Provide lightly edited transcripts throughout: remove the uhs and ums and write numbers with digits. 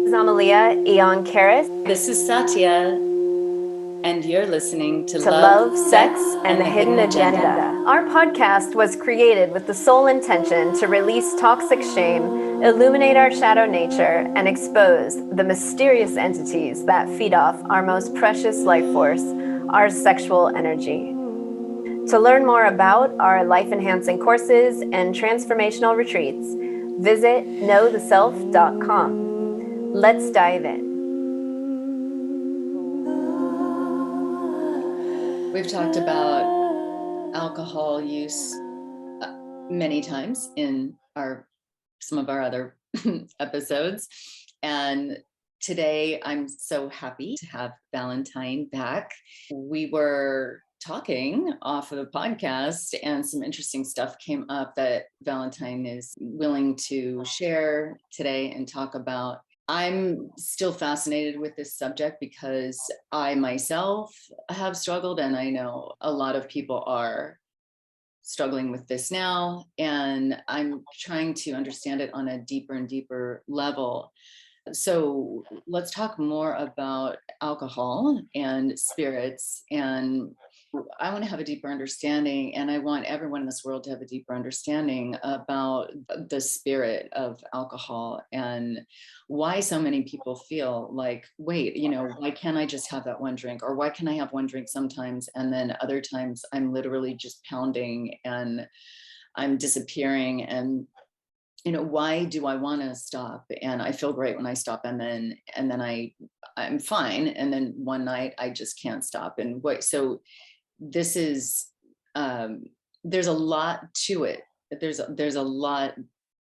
is Amalia Aeon Karis. This is Satya, and you're listening to Love, Sex, and the Hidden Agenda. Our podcast was created with the sole intention to release toxic shame, illuminate our shadow nature, and expose the mysterious entities that feed off our most precious life force, our sexual energy. To learn more about our life-enhancing courses and transformational retreats, visit knowtheself.com. Let's dive in. We've talked about alcohol use many times in some of our other episodes, and today I'm so happy to have Valentine back. We were talking off of the podcast and some interesting stuff came up that Valentine is willing to share today and talk about. I'm still fascinated with this subject because I myself have struggled, and I know a lot of people are struggling with this now, and I'm trying to understand it on a deeper and deeper level. So let's talk more about alcohol and spirits. And I want to have a deeper understanding, and I want everyone in this world to have a deeper understanding about the spirit of alcohol and why so many people feel like, wait, why can't I just have that one drink? Or why can I have one drink sometimes? And then other times I'm literally just pounding and I'm disappearing. And why do I want to stop? And I feel great when I stop, and then I'm fine. And then one night I just can't stop. And so this is, there's a lot to it. There's a lot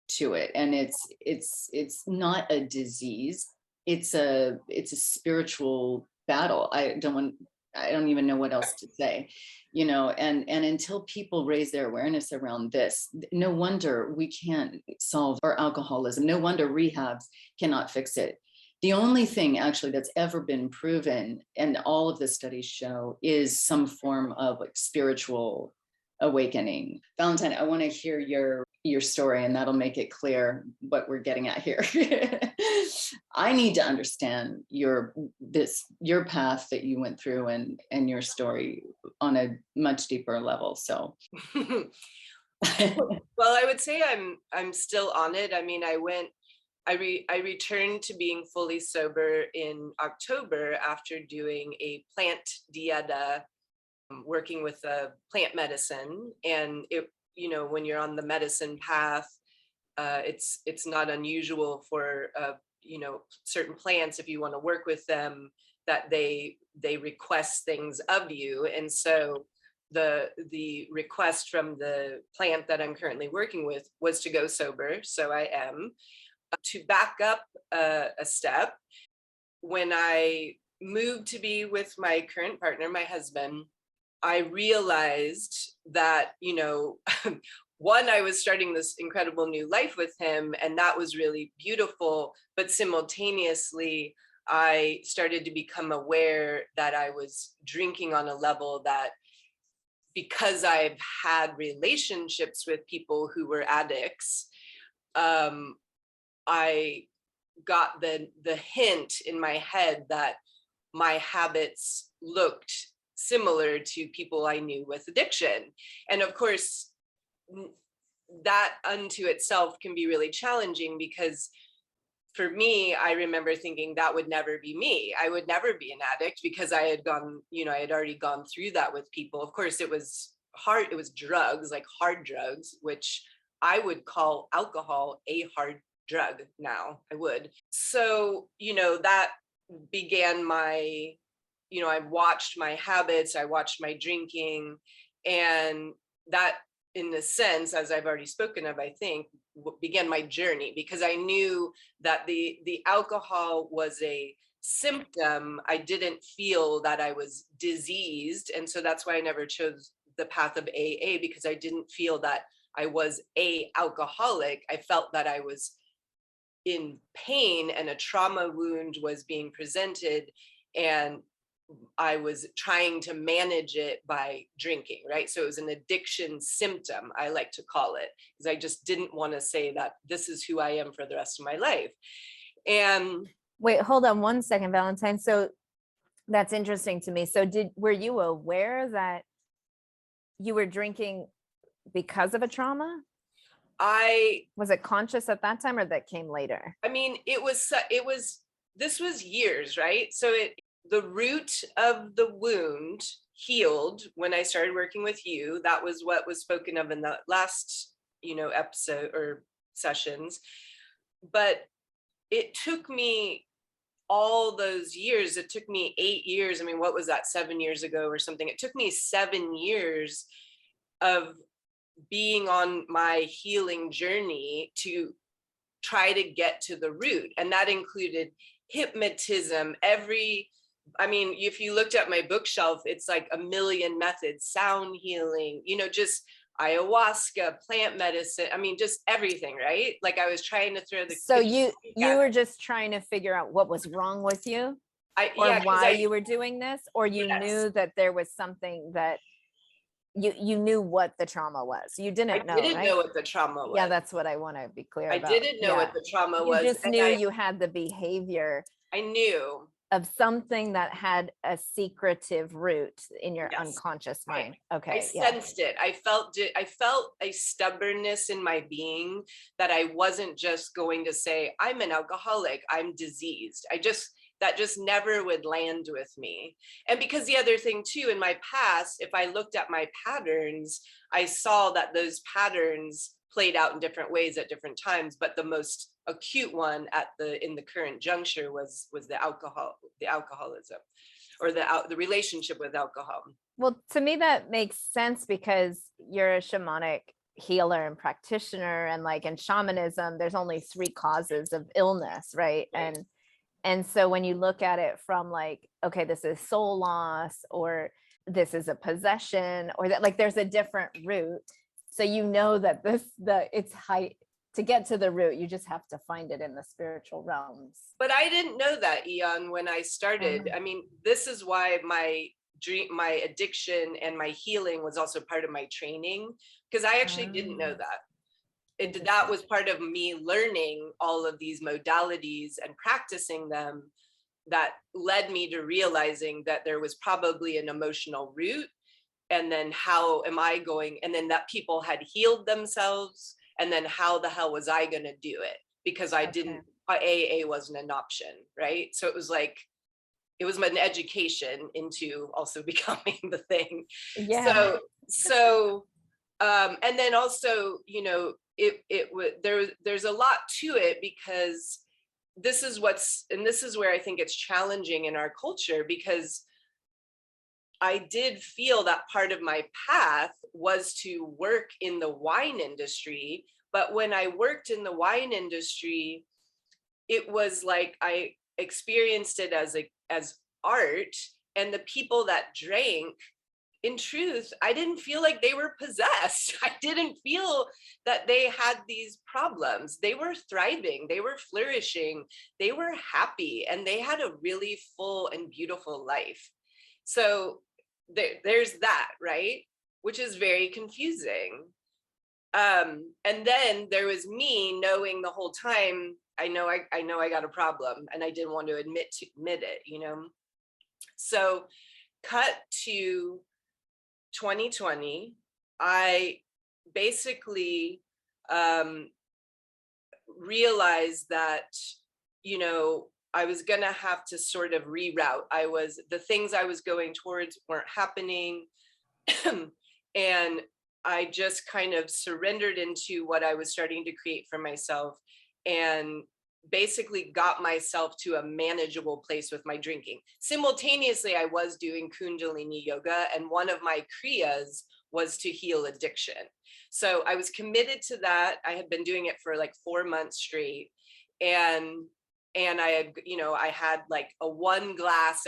to it. And it's not a disease. It's a spiritual battle. I don't even know what else to say, and until people raise their awareness around this, no wonder we can't solve our alcoholism. No wonder rehabs cannot fix it. The only thing actually that's ever been proven, and all of the studies show, is some form of spiritual awakening. Valentine, I want to hear your story, and that'll make it clear what we're getting at here. I need to understand your path that you went through and your story on a much deeper level. So well, I would say I'm still on it. I mean, I returned to being fully sober in October after doing a plant dieta, working with a plant medicine. And it, when you're on the medicine path, it's not unusual for certain plants, if you want to work with them, that they request things of you. And so the request from the plant that I'm currently working with was to go sober. So I am. To back up a step, when I moved to be with my current partner, my husband, I realized that, one, I was starting this incredible new life with him, and that was really beautiful. But simultaneously, I started to become aware that I was drinking on a level that, because I've had relationships with people who were addicts, I got the hint in my head that my habits looked similar to people I knew with addiction. And of course, that unto itself can be really challenging, because for me, I remember thinking that would never be me. I would never be an addict, because I had already gone through that with people. Of course, it was hard. It was drugs, like hard drugs, which I would call alcohol a hard drug now. I would. So, that began my, I watched my habits, I watched my drinking, and that, in a sense, as I've already spoken of, I think, began my journey, because I knew that the alcohol was a symptom. I didn't feel that I was diseased. And so that's why I never chose the path of AA, because I didn't feel that I was a alcoholic. I felt that I was in pain and a trauma wound was being presented, and I was trying to manage it by drinking, right? So it was an addiction symptom, I like to call it, because I just didn't want to say that this is who I am for the rest of my life. And Wait, hold on one second, Valentine. So that's interesting to me. So were you aware that you were drinking because of a trauma? Was it conscious at that time, or that came later? I mean, this was years, right? So the root of the wound healed when I started working with you. That was what was spoken of in the last, episode or sessions. But it took me all those years. It took me 8 years. I mean, what was that, 7 years ago or something? It took me 7 years of being on my healing journey to try to get to the root. And that included hypnotism. If you looked at my bookshelf, it's like a million methods, sound healing, just ayahuasca, plant medicine. I mean, just everything, right? Like I was trying to throw the. So you were just trying to figure out what was wrong with you, why you were doing this, or you knew that there was something that you knew what the trauma was. You didn't know. I didn't know what the trauma was. Yeah, that's what I want to be clear about. I didn't know what the trauma was. You just knew you had the behavior. I knew of something that had a secretive root in your unconscious mind. Okay. I sensed it. I felt a stubbornness in my being that I wasn't just going to say, I'm an alcoholic, I'm diseased. That just never would land with me. And because the other thing too, in my past, if I looked at my patterns, I saw that those patterns played out in different ways at different times, but the most acute one in the current juncture was the alcoholism, or the relationship with alcohol. Well, to me that makes sense, because you're a shamanic healer and practitioner, and like in shamanism there's only 3 causes of illness, right? And so when you look at it from like, okay, this is soul loss, or this is a possession, or that, like, there's a different root. So that it's high to get to the root. You just have to find it in the spiritual realms. But I didn't know that, Aeon, when I started. I mean, this is why my addiction and my healing was also part of my training, because I actually didn't know that. That was part of me learning all of these modalities and practicing them that led me to realizing that there was probably an emotional root. And then how am I going? And then that people had healed themselves. And then how the hell was I going to do it? Because AA wasn't an option, right? So it was an education into also becoming the thing. Yeah. So and then also, there's a lot to it, because this is where I think it's challenging in our culture, because I did feel that part of my path was to work in the wine industry. But when I worked in the wine industry, it was like I experienced it as art, and the people that drank, in truth, I didn't feel like they were possessed. I didn't feel that they had these problems. They were thriving, they were flourishing, they were happy, and they had a really full and beautiful life. So there's that, right? Which is very confusing. And then there was me knowing the whole time, I know I got a problem, and I didn't want to admit it, So cut to 2020, I basically realized that, I was gonna have to sort of reroute. The things I was going towards weren't happening. And I just kind of surrendered into what I was starting to create for myself, and basically got myself to a manageable place with my drinking. Simultaneously, I was doing Kundalini yoga, and one of my kriyas was to heal addiction. So I was committed to that. I had been doing it for like 4 months straight. And I had like a 1.5 glass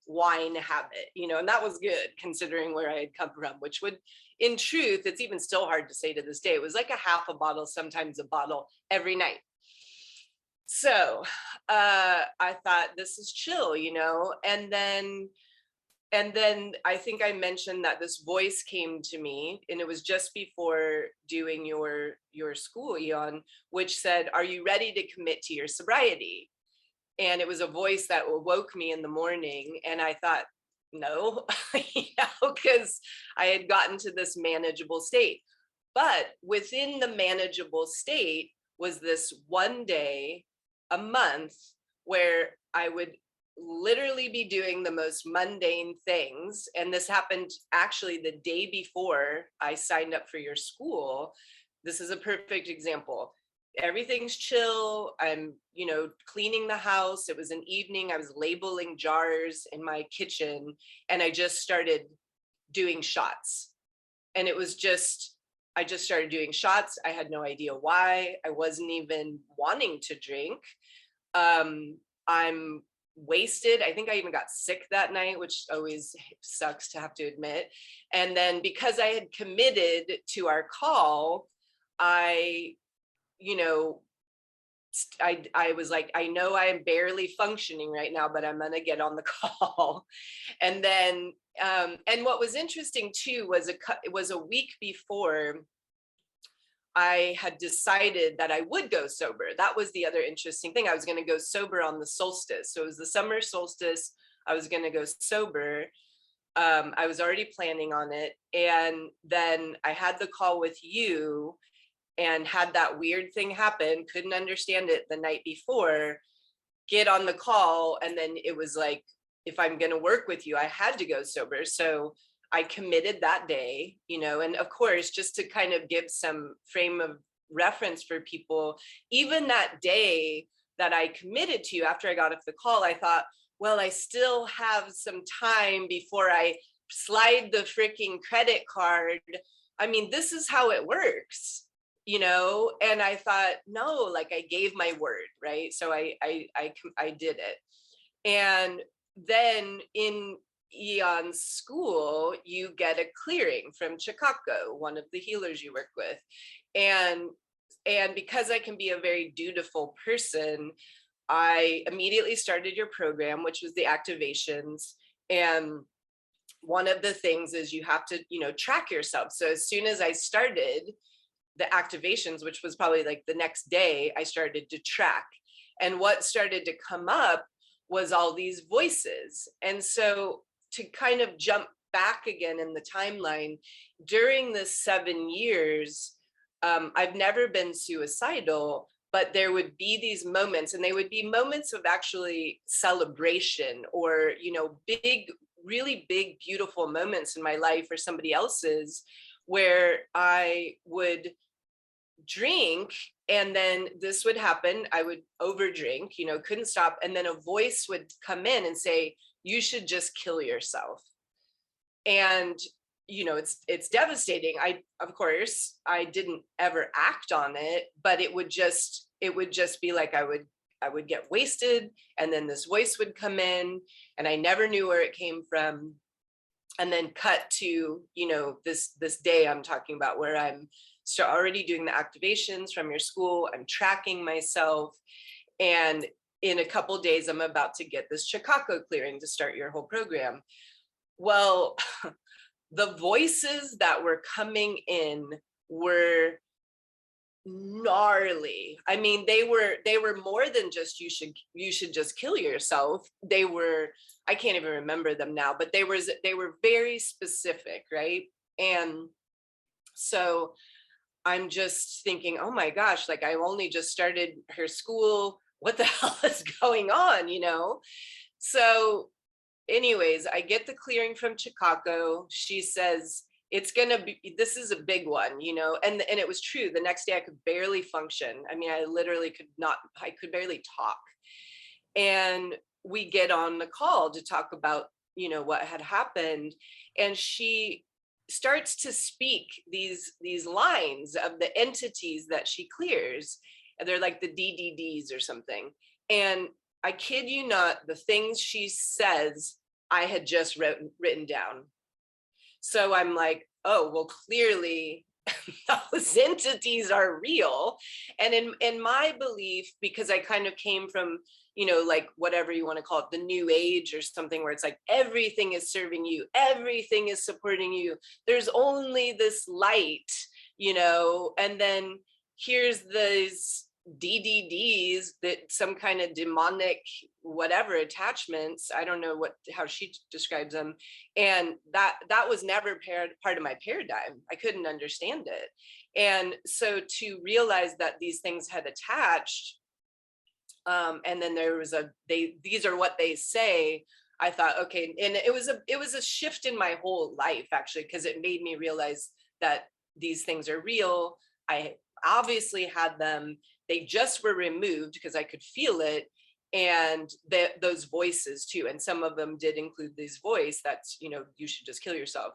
wine habit, and that was good considering where I had come from, which would, in truth, it's even still hard to say to this day, it was like a half a bottle, sometimes a bottle every night. So I thought, this is chill, and then I think I mentioned that this voice came to me, and it was just before doing your school, Aeon, which said, are you ready to commit to your sobriety? And it was a voice that woke me in the morning. And I thought, no, because I had gotten to this manageable state. But within the manageable state was this one day a month where I would literally be doing the most mundane things. And this happened actually the day before I signed up for your school. This is a perfect example. Everything's chill. I'm, cleaning the house. It was an evening. I was labeling jars in my kitchen, and I just started doing shots. And it was I just started doing shots. I had no idea why. I wasn't even wanting to drink. I'm wasted. I think I even got sick that night, which always sucks to have to admit. And then because I had committed to our call, I was like, I know I am barely functioning right now, but I'm going to get on the call. And then, and what was interesting too, it was a week before I had decided that I would go sober. That was the other interesting thing. I was going to go sober on the solstice. So it was the summer solstice. I was going to go sober. I was already planning on it. And then I had the call with you and had that weird thing happen. Couldn't understand it the night before, get on the call. And then it was like, if I'm going to work with you, I had to go sober. So I committed that day, and of course, just to kind of give some frame of reference for people, even that day that I committed to you after I got off the call, I thought, well, I still have some time before I slide the freaking credit card. I mean, this is how it works, and I thought, no, like I gave my word, right? So I did it. And then in Aeon's school, you get a clearing from Chicago, one of the healers you work with. And because I can be a very dutiful person, I immediately started your program, which was the activations. And one of the things is you have to, track yourself. So as soon as I started the activations, which was probably like the next day, I started to track. And what started to come up was all these voices. And so to kind of jump back again in the timeline, during the 7 years, I've never been suicidal, but there would be these moments, and they would be moments of actually celebration or, big, really big, beautiful moments in my life or somebody else's, where I would drink, and then this would happen. I would overdrink, couldn't stop. And then a voice would come in and say, you should just kill yourself. And, it's devastating. Of course, I didn't ever act on it, but it would just be like, I would get wasted. And then this voice would come in, and I never knew where it came from. And then cut to, this day I'm talking about, where I'm already doing the activations from your school. I'm tracking myself. And in a couple of days, I'm about to get this Chicago clearing to start your whole program. Well, the voices that were coming in were gnarly. I mean, they were more than just you should just kill yourself. They were, I can't even remember them now, but they were very specific, right? And so I'm just thinking, oh my gosh, like I only just started her school. What the hell is going on, So anyways, I get the clearing from Chicago. She says, this is a big one, and it was true. The next day I could barely function. I mean, I literally I could barely talk. And we get on the call to talk about, what had happened. And she starts to speak these lines of the entities that she clears. And they're like the DDDs or something. And I kid you not, the things she says, I had just written down. So I'm like, oh, well, clearly those entities are real. And in my belief, because I kind of came from, like whatever you want to call it, the new age or something, where it's like everything is serving you, everything is supporting you. There's only this light, and then here's these DDDs, that some kind of demonic whatever attachments. I don't know how she describes them. And that was never part of my paradigm. I couldn't understand it. And so to realize that these things had attached, and then there was these are what they say, I thought, okay. And it was a shift in my whole life, actually, because it made me realize that these things are real. I obviously had them. They just were removed because I could feel it. And those voices too. And some of them did include this voice that's, you should just kill yourself.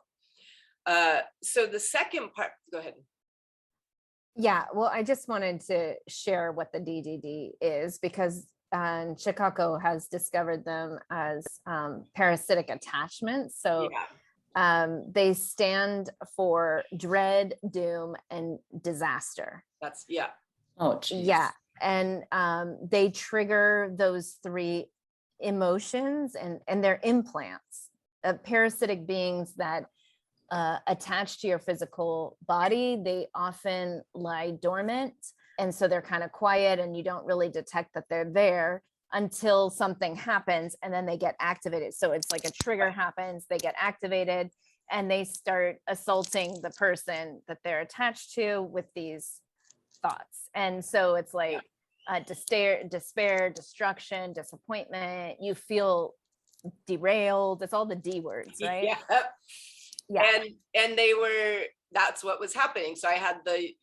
So the second part, go ahead. Yeah, well, I just wanted to share what the DDD is, because Chicago has discovered them as parasitic attachments. So they stand for dread, doom, and disaster. That's, yeah. Oh, geez. Yeah. And they trigger those three emotions, and they're implants of parasitic beings that attached to your physical body. They often lie dormant. And so they're kind of quiet, and you don't really detect that they're there until something happens, and then they get activated. So it's like a trigger happens, they get activated, and they start assaulting the person that they're attached to with these thoughts. And so it's like despair, destruction, disappointment. You feel derailed. It's all the D words, right? Yeah. Yeah. And that's what was happening. So I had the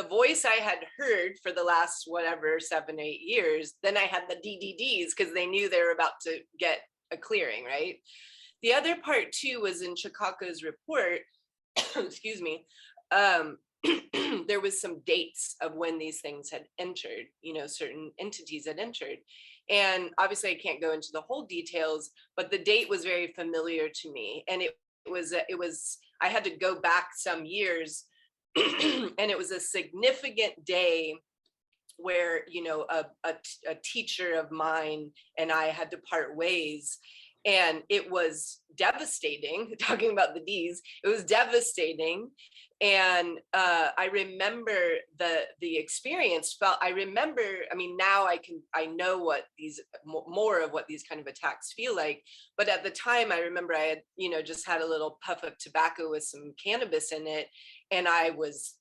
voice I had heard for the last whatever 7-8 years. Then I had the DDDs because they knew they were about to get a clearing, right? The other part too was in Chicago's report. Excuse me. There was some dates of when these things had entered, certain entities had entered. And obviously I can't go into the whole details, but the date was very familiar to me. And it was I had to go back some years, and it was a significant day where, a teacher of mine and I had to part ways. And it was devastating. Talking about the D's, it was devastating. And I remember the experience felt. I remember. I mean, now I know what these more of what these kind of attacks feel like. But at the time, I remember I had just had a little puff of tobacco with some cannabis in it, and I was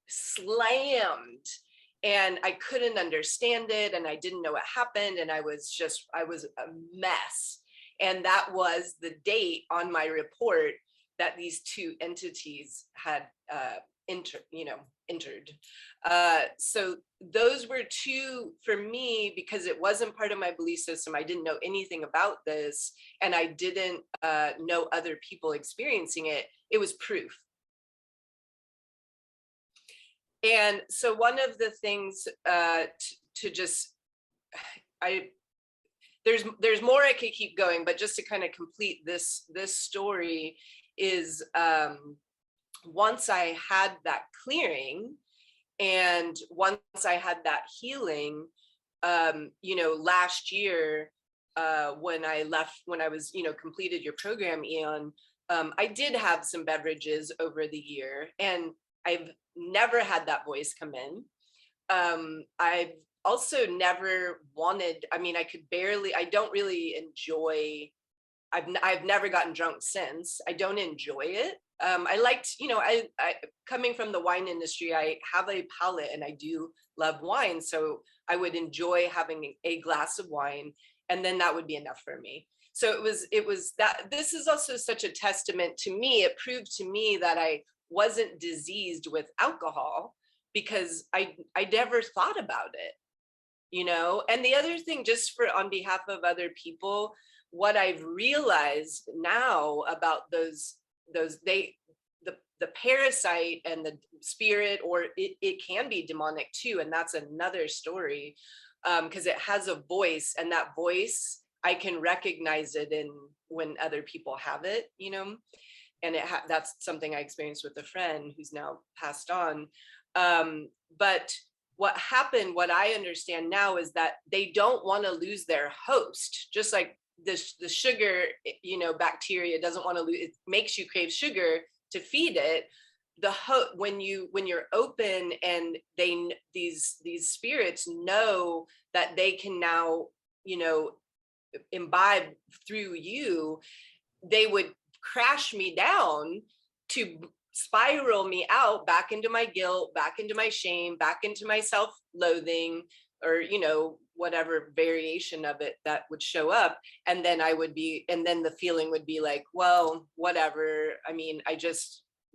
slammed. And I couldn't understand it, and I didn't know what happened, and I was a mess. And that was the date on my report that these two entities had entered. So those were two for me, because it wasn't part of my belief system. I didn't know anything about this, and I didn't know other people experiencing it. It was proof. And so one of the things there's more I could keep going, but just to kind of complete this story is once I had that clearing, and once I had that healing, last year, when I was, completed your program, Aeon, I did have some beverages over the year, and I've never had that voice come in. I've also never wanted, I don't really enjoy, I've never gotten drunk since. I don't enjoy it. I liked, I coming from the wine industry, I have a palate and I do love wine. So I would enjoy having a glass of wine, and then that would be enough for me. So it was that. This is also such a testament to me. It proved to me that I wasn't diseased with alcohol, because I never thought about it, And the other thing, just on behalf of other people, what I've realized now about the parasite and the spirit, or it can be demonic too, and that's another story, because it has a voice, and that voice, I can recognize it in when other people have it, and that's something I experienced with a friend who's now passed on. But what happened, what I understand now, is that they don't want to lose their host, just like the sugar, bacteria doesn't want to lose. It makes you crave sugar to feed it. when you're open and these spirits know that they can now, imbibe through you, they would crash me down to spiral me out back into my guilt, back into my shame, back into my self-loathing, or whatever variation of it that would show up. And then the feeling would be like, well, whatever, I mean,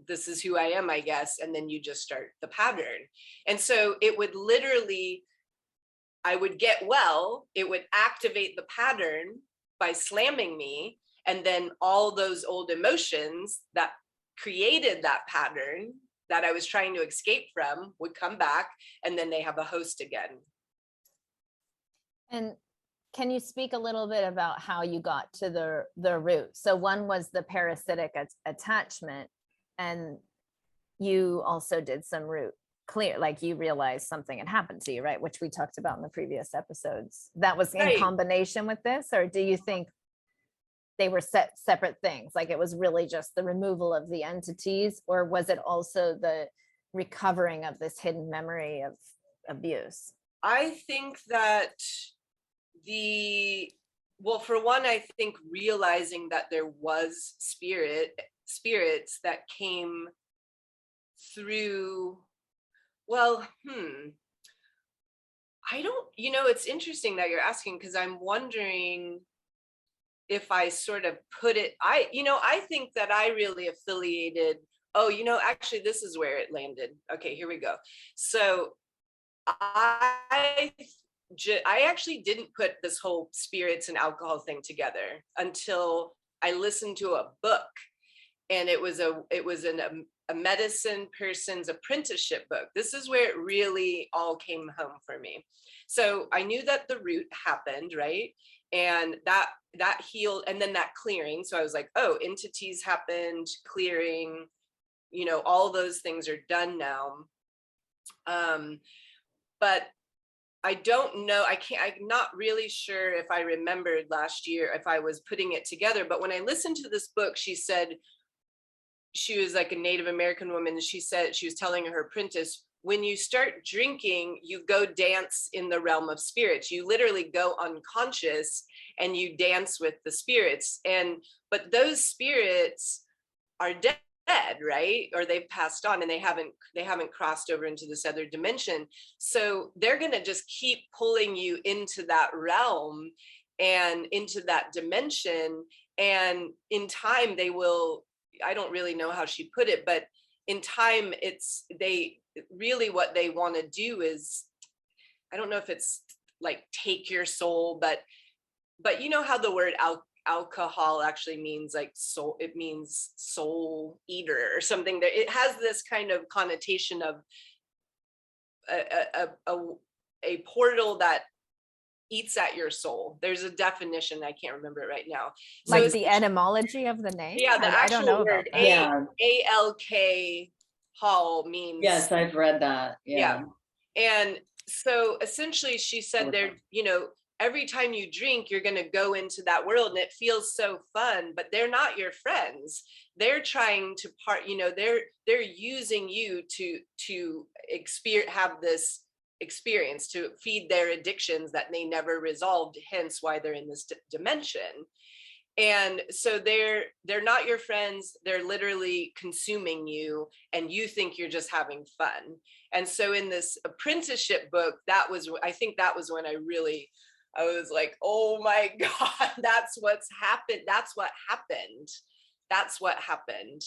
this is who I am, I guess. And then you just start the pattern. And so it would literally, I would get well, it would activate the pattern by slamming me. And then all those old emotions that created that pattern that I was trying to escape from would come back, and then they have a host again. And can you speak a little bit about how you got to the root? So one was the parasitic attachment, and you also did some root clear, like you realized something had happened to you, right? Which we talked about in the previous episodes. That was in Right. combination with this, or do you think they were separate things? Like it was really just the removal of the entities, or was it also the recovering of this hidden memory of abuse? I think that for one, I think realizing that there was spirits that came through, I don't, it's interesting that you're asking, because I'm wondering if I sort of put it, I think that I really affiliated, actually this is where it landed. Okay, here we go. So I actually didn't put this whole spirits and alcohol thing together until I listened to a book, and it was a medicine person's apprenticeship book. This is where it really all came home for me. So I knew that the root happened, right? And that healed, and then that clearing. So I was like, oh, entities happened, clearing, all those things are done now. But I don't know, I'm not really sure if I remembered last year, if I was putting it together. But when I listened to this book, she said, she was like a Native American woman. She said, she was telling her apprentice, when you start drinking, you go dance in the realm of spirits. You literally go unconscious and you dance with the spirits. But those spirits are dead, right? Or they've passed on, and they haven't crossed over into this other dimension. So they're going to just keep pulling you into that realm and into that dimension. And in time, they will, I don't really know how she put it, but in time, what they want to do is, I don't know if it's like take your soul, but you know how the word alcohol actually means like soul, it means soul eater or something. That it has this kind of connotation of a portal that eats at your soul. There's a definition, I can't remember it right now. So Like the etymology of the name? Yeah, the I don't know actual word, about that. ALK hall means. Yes, I've read that. Yeah. And so essentially she said there, every time you drink, you're going to go into that world, and it feels so fun, but they're not your friends. They're trying to they're using you to have this experience, to feed their addictions that they never resolved, hence why they're in this dimension. And so they're not your friends. They're literally consuming you, and you think you're just having fun. And so in this apprenticeship book, I think that was when I was like, oh my God, that's what's happened. That's what happened. That's what happened.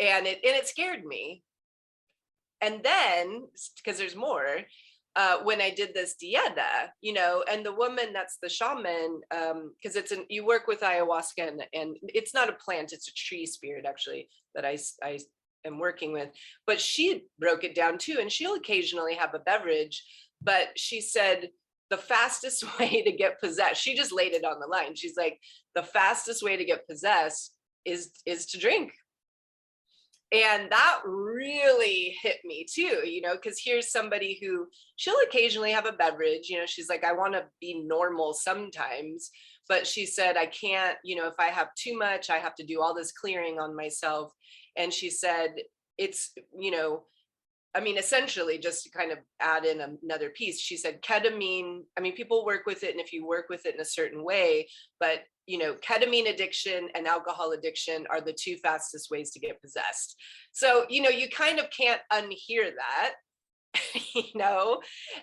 And it scared me. And then, because there's more, when I did this dieta, and the woman that's the shaman, because you work with ayahuasca, and it's not a plant, it's a tree spirit actually that I am working with, but she broke it down too. And she'll occasionally have a beverage, but she said the fastest way to get possessed, she just laid it on the line. She's like, the fastest way to get possessed is to drink. And that really hit me too, because here's somebody who, she'll occasionally have a beverage, she's like, I want to be normal sometimes, but she said, I can't, if I have too much, I have to do all this clearing on myself. And she said, it's, I mean, essentially, just to kind of add in another piece, she said ketamine, I mean, people work with it, and if you work with it in a certain way, but ketamine addiction and alcohol addiction are the two fastest ways to get possessed. So, you kind of can't unhear that,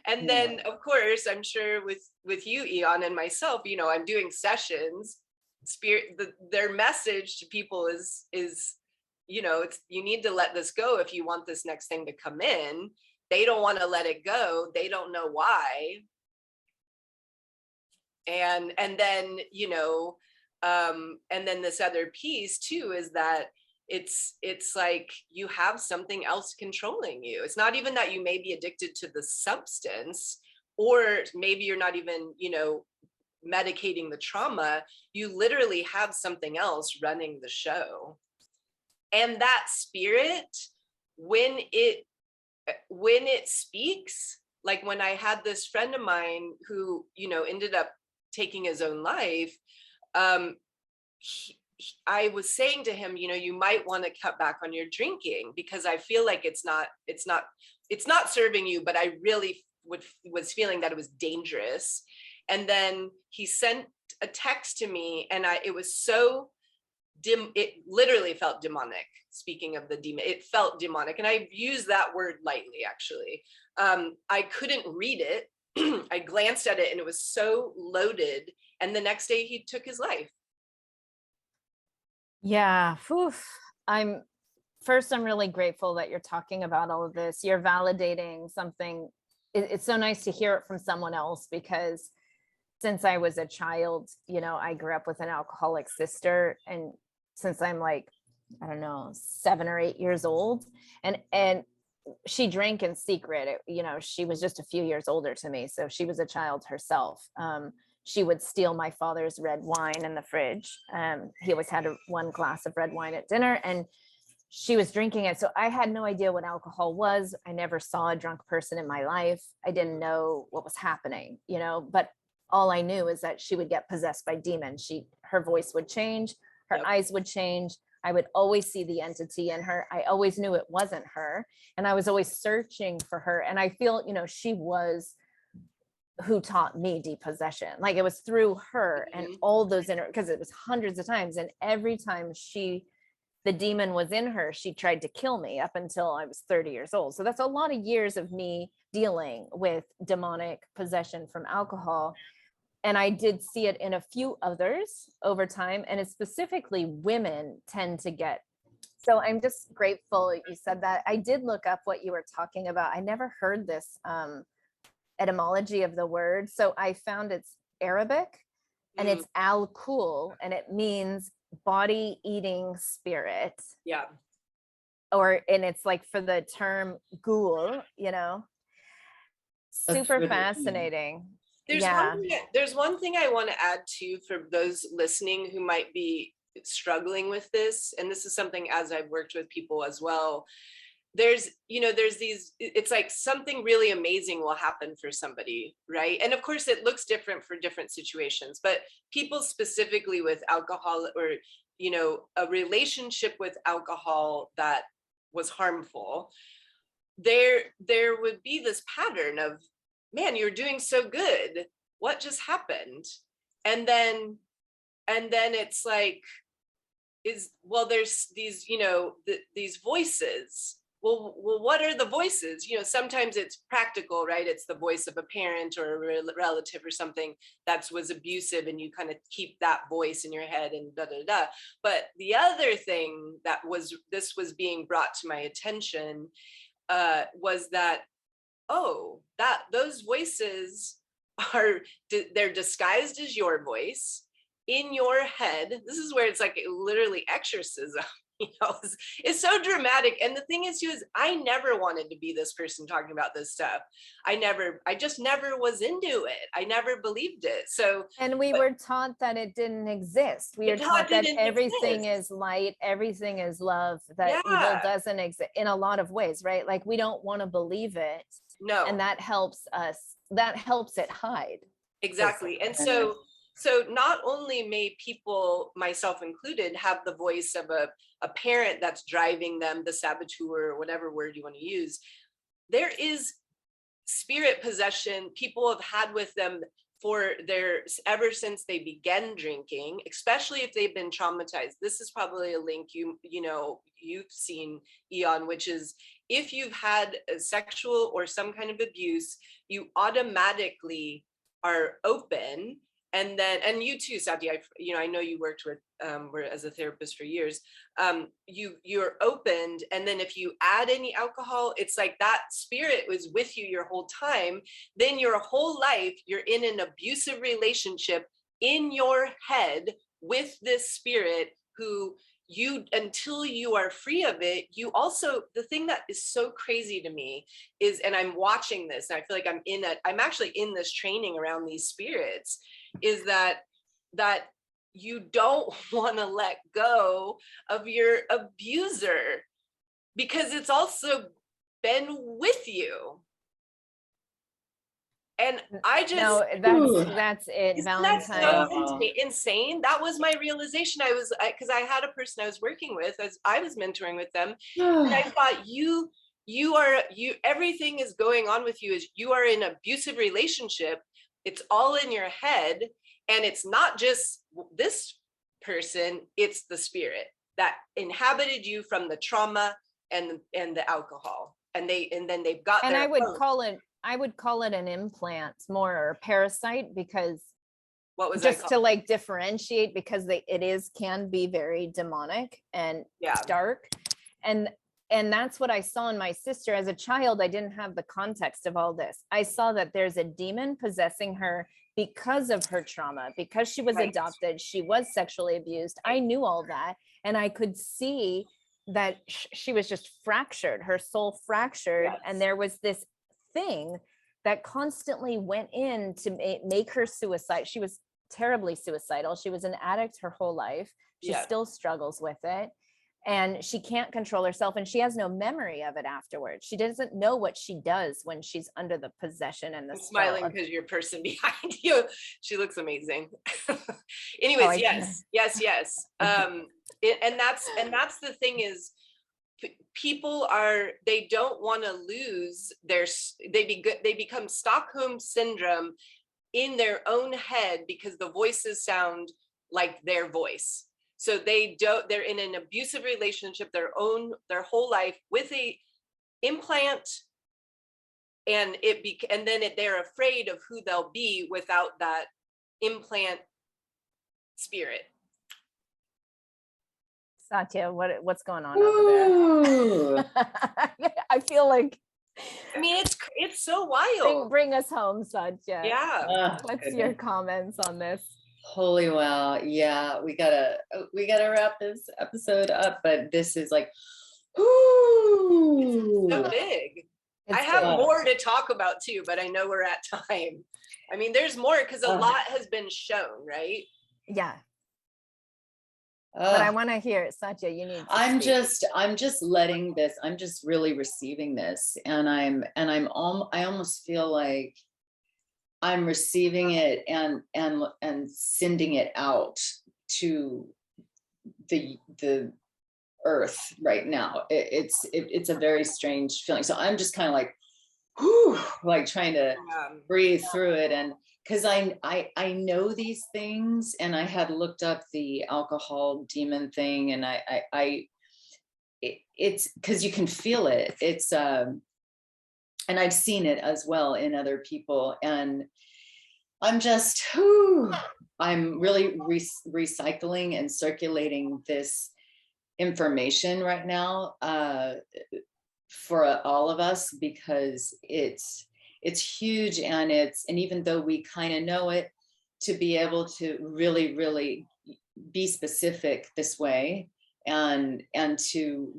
and then of course, I'm sure with you, Aeon, and myself, I'm doing sessions, their message to people is it's, you need to let this go if you want this next thing to come in. They don't want to let it go. They don't know why. And then, and then this other piece too, is that it's like you have something else controlling you. It's not even that you may be addicted to the substance, or maybe you're not even, medicating the trauma. You literally have something else running the show. And that spirit, when it speaks, like when I had this friend of mine who, ended up taking his own life, I was saying to him, you might want to cut back on your drinking, because I feel like it's not serving you, but I really was feeling that it was dangerous. And then he sent a text to me, and it was so it literally felt demonic. Speaking of the demon, it felt demonic, and I use that word lightly, actually. I couldn't read it. I glanced at it, and it was so loaded, and the next day he took his life. Yeah. I'm really grateful that you're talking about all of this. You're validating something. It's so nice to hear it from someone else, because since I was a child, I grew up with an alcoholic sister, and since I'm like, I don't know, 7 or 8 years old, and she drank in secret. She was just a few years older to me, so she was a child herself. She would steal my father's red wine in the fridge. He always had one glass of red wine at dinner, and she was drinking it. So I had no idea what alcohol was. I never saw a drunk person in my life. I didn't know what was happening, but all I knew is that she would get possessed by demons. Her voice would change, her eyes would change. I would always see the entity in her. I always knew it wasn't her. And I was always searching for her. And I feel, she was who taught me depossession. Like, it was through her and all those because it was hundreds of times. And every time the demon was in her, she tried to kill me up until I was 30 years old. So that's a lot of years of me dealing with demonic possession from alcohol. And I did see it in a few others over time. And it's specifically women tend to get. So I'm just grateful you said that. I did look up what you were talking about. I never heard this etymology of the word. So I found it's Arabic, and it's al-kul, and it means body eating spirit. Yeah. And it's like for the term ghoul, super really fascinating. There's one thing I want to add too, for those listening who might be struggling with this, and this is something as I've worked with people as well. There's these, it's like something really amazing will happen for somebody, right? And of course it looks different for different situations, but people specifically with alcohol, or a relationship with alcohol that was harmful, there would be this pattern of, man, you're doing so good, what just happened? And then it's like, there's these, these voices. Well, what are the voices? Sometimes it's practical, right? It's the voice of a parent or a relative or something that was abusive, and you kind of keep that voice in your head and da da da. But the other thing that was being brought to my attention was that, those voices they're disguised as your voice in your head. This is where it's like literally exorcism. It's so dramatic. And the thing is too, is I never wanted to be this person talking about this stuff. I just never was into it. I never believed it. And we were taught that it didn't exist. We were taught that everything is light, everything is love, that evil doesn't exist in a lot of ways, right? Like, we don't want to believe it. No. And that helps it hide. Exactly. And so So not only may people, myself included, have the voice of a parent that's driving them, the saboteur, or whatever word you want to use, there is spirit possession people have had with them for ever since they began drinking, especially if they've been traumatized. This is probably a link you've seen, Aeon, which is if you've had a sexual or some kind of abuse, you automatically are open. And then, and you too, Satya, I know you worked with, as a therapist for years, you're opened. And then if you add any alcohol, it's like that spirit was with you your whole time. Then your whole life, you're in an abusive relationship in your head with this spirit who until you are free of it, you also, the thing that is so crazy to me is, and I'm watching this, and I feel like I'm actually in this training around these spirits, is that you don't want to let go of your abuser because it's also been with you. And I just that's it, isn't Valentine. that so insane? That was my realization. Because I had a person I was working with as I was mentoring with them, and I thought you everything is going on with you is you are in an abusive relationship. It's all in your head, and it's not just this person, it's the spirit that inhabited you from the trauma and the alcohol, and then they've got and their I would call it an implant more, or a parasite, because what was just to like differentiate, because can be very demonic and dark. And that's what I saw in my sister. As a child, I didn't have the context of all this. I saw that there's a demon possessing her because of her trauma, because she was adopted, she was sexually abused. I knew all that. And I could see that she was just fractured, her soul fractured. Yes. And there was this thing that constantly went in to make her suicide. She was terribly suicidal. She was an addict her whole life. She still struggles with it. And she can't control herself, and she has no memory of it afterwards. She doesn't know what she does when she's under the possession and the I'm smiling because your person behind you, she looks amazing. Anyways, yes. And that's the thing is, people they don't want to lose they become Stockholm syndrome in their own head because the voices sound like their voice. So they're in an abusive relationship their whole life with a implant, and they're afraid of who they'll be without that implant spirit. Satya, what's going on over there? I feel like, I mean, it's so wild. Bring us home, Satya. Yeah. What's your comments on this? Holy wow. Yeah, we gotta wrap this episode up, but this is like, it's so big. I have more to talk about too, but I know we're at time. I mean, there's more because a lot has been shown, right? Yeah. But I want to hear it, Satya. You need to I'm just letting this, I'm just really receiving this, and I almost feel like I'm receiving it and sending it out to the earth right now. It's a very strange feeling. So I'm just kind of like, whew, like trying to breathe through it. And because I know these things, and I had looked up the alcohol demon thing, and it's because you can feel it. It's and I've seen it as well in other people, and I'm just, I'm really recycling and circulating this information right now for all of us, because it's huge, and even though we kind of know it, to be able to really, really be specific this way and to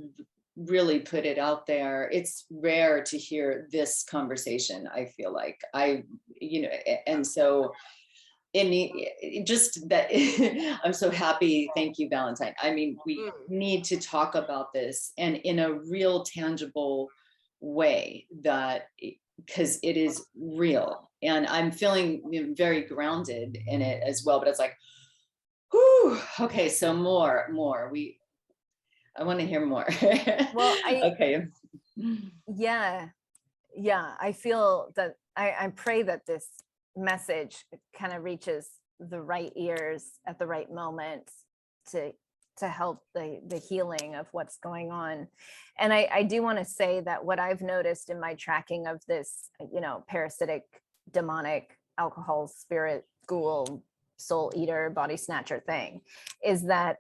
really put it out there. It's rare to hear this conversation, I feel like. And so just that I'm so happy. Thank you, Valentine. I mean, we need to talk about this, and in a real tangible way, that because it is real, and I'm feeling very grounded in it as well. But it's like, whew, okay, so more. I want to hear more. Well, Okay. yeah, I feel that I pray that this message kind of reaches the right ears at the right moment to help the healing of what's going on. And I do want to say that what I've noticed in my tracking of this, parasitic, demonic, alcohol, spirit, ghoul, soul eater, body snatcher thing, is that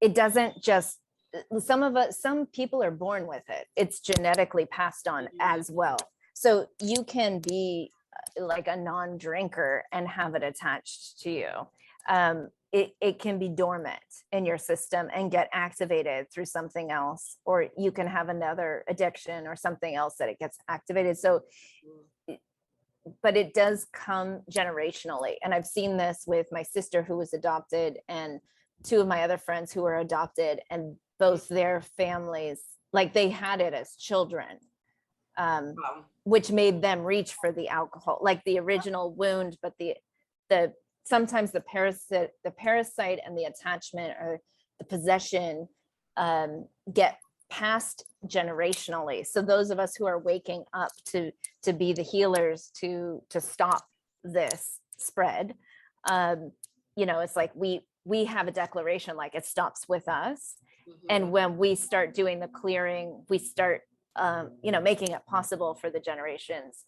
it doesn't just, some people are born with it. It's genetically passed on as well. So you can be like a non-drinker and have it attached to you. It can be dormant in your system and get activated through something else, or you can have another addiction or something else that it gets activated. So, but it does come generationally. And I've seen this with my sister who was adopted and two of my other friends who were adopted, and both their families, like they had it as children, which made them reach for the alcohol, like the original wound, but the sometimes the parasite and the attachment or the possession get passed generationally. So those of us who are waking up to be the healers, to stop this spread, it's like we have a declaration, like it stops with us. And when we start doing the clearing, we start making it possible for the generations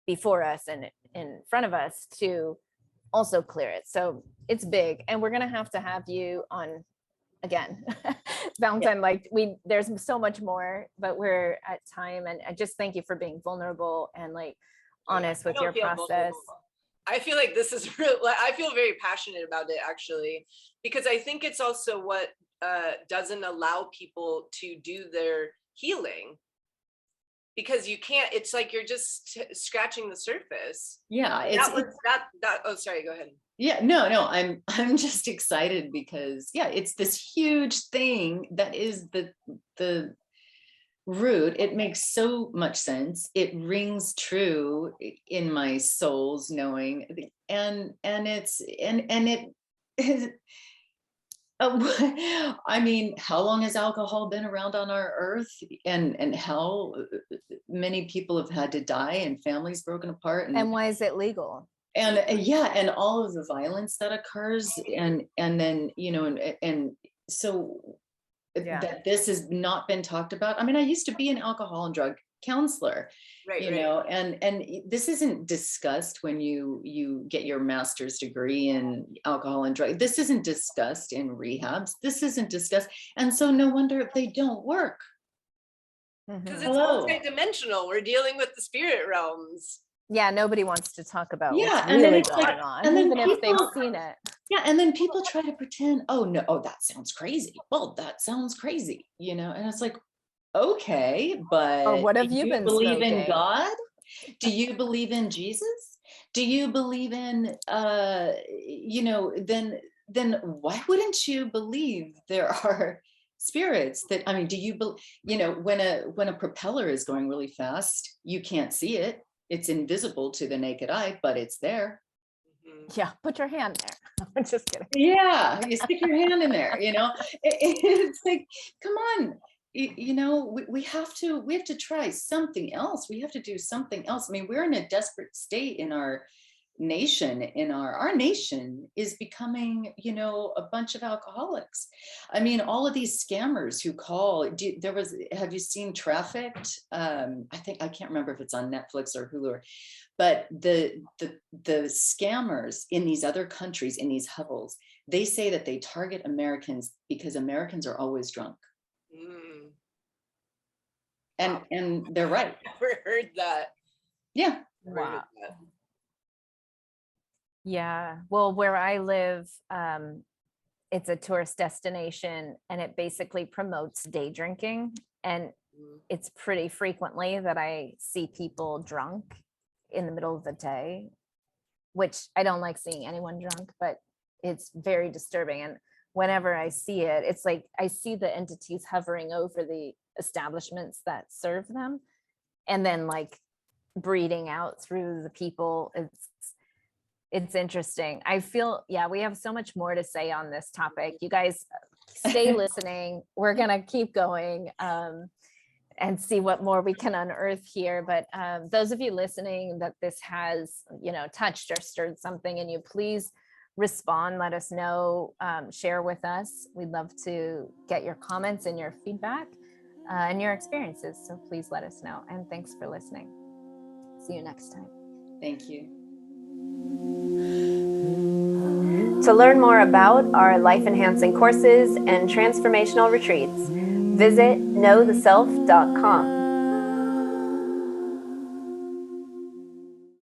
before us and in front of us to also clear it. So it's big, and we're going to have you on again. Valentine, like there's so much more, but we're at time, and I just thank you for being vulnerable and like honest with your process. I feel like this is real. I feel very passionate about it, actually, because I think it's also what doesn't allow people to do their healing, because you can't, it's like you're just scratching the surface. Yeah. Oh, sorry, go ahead. Yeah, no, I'm just excited because it's this huge thing that is the root. It makes so much sense. It rings true in my soul's knowing, and it is. I mean, how long has alcohol been around on our earth, and how many people have had to die and families broken apart, and why is it legal? And and all of the violence that occurs, and then and so that this has not been talked about. I mean, I used to be an alcohol and drug counselor, and this isn't discussed when you get your master's degree in alcohol and drug. This isn't discussed in rehabs. This isn't discussed, and so no wonder they don't work. Because it's multidimensional. We're dealing with the spirit realms. Yeah, nobody wants to talk about what's and really then it's going like, on, and then even if they've seen it. Yeah, and then people try to pretend, oh no, that sounds crazy. Well, that sounds crazy, and it's like, okay, but or what have you been believe smoking? In God? Do you believe in Jesus? Do you believe in then why wouldn't you believe there are spirits that, I mean, do you believe, when a propeller is going really fast, you can't see it. It's invisible to the naked eye, but it's there. Yeah, put your hand there. I'm just kidding. Yeah, you stick your hand in there, it's like, come on, we have to try something else. We have to do something else. I mean, we're in a desperate state in our nation. Our nation is becoming, a bunch of alcoholics. I mean, all of these scammers who call, have you seen Trafficked? I can't remember if it's on Netflix or Hulu, but the scammers in these other countries, in these hovels, they say that they target Americans because Americans are always drunk. And they're right. I've never heard that. Yeah. Wow. Yeah. Well, where I live, it's a tourist destination, and it basically promotes day drinking. And it's pretty frequently that I see people drunk in the middle of the day, which I don't like seeing anyone drunk, but it's very disturbing. And whenever I see it, it's like I see the entities hovering over the establishments that serve them. and then like breeding out through the people. It's interesting. I feel, yeah, we have so much more to say on this topic. You guys stay listening. We're going to keep going and see what more we can unearth here. But those of you listening that this has, touched or stirred something in you, please respond, let us know, share with us. We'd love to get your comments and your feedback and your experiences. So please let us know. And thanks for listening. See you next time. Thank you. To learn more about our life-enhancing courses and transformational retreats, visit knowtheself.com.